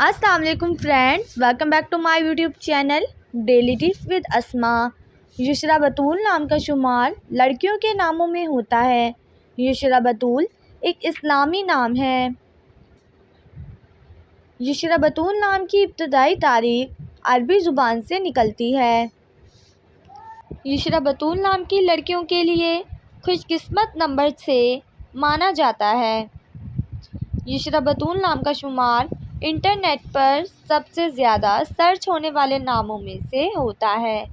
अस्सलाम वालेकुम friends, welcome back to my YouTube channel daily tips with Asma. Yushra Batool नाम का शुमार लड़कियों के नामों में होता है। युशरा बतूल एक इस्लामी नाम है। युशरा बतूल नाम की इब्तदाई तारीख अरबी ज़ुबान से निकलती है। युशरा बतूल नाम की लड़कियों के लिए खुशकिस्मत नंबर से माना जाता है। युशरा बतूल नाम का शुमार इंटरनेट पर सबसे ज़्यादा सर्च होने वाले नामों में से होता है।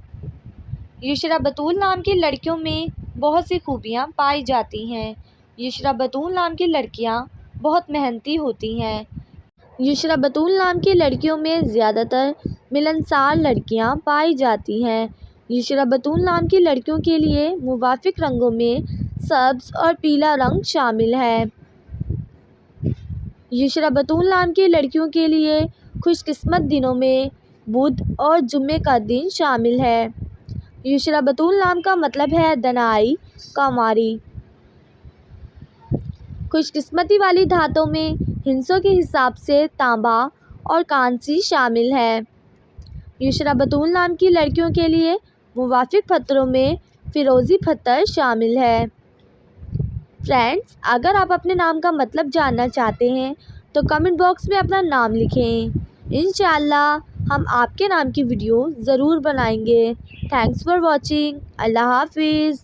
युशरा बतूल नाम की लड़कियों में बहुत सी खूबियाँ पाई जाती हैं। युशरा बतूल नाम की लड़कियाँ बहुत मेहनती होती हैं। युशरा बतूल नाम की लड़कियों में ज़्यादातर मिलनसार लड़कियाँ पाई जाती हैं। युशरा बतूल नाम की लड़कियों के लिए मुवाफिक रंगों में सब्ज़ और पीला रंग शामिल है। युशरा बतूल नाम की लड़कियों के लिए खुशकिस्मत दिनों में बुध और जुम्मे का दिन शामिल है। युशरा बतूल नाम का मतलब है दनाई, कामारी। खुशकिस्मती वाली धातों में हिस्सों के हिसाब से तांबा और कांसी शामिल है। युशरा बतूल नाम की लड़कियों के लिए मुवाफिक पत्थरों में फ़िरोज़ी पत्थर शामिल है। फ्रेंड्स, अगर आप अपने नाम का मतलब जानना चाहते हैं तो कमेंट बॉक्स में अपना नाम लिखें। इंशाअल्लाह हम आपके नाम की वीडियो ज़रूर बनाएंगे। Thanks for watching. अल्लाह हाफिज़।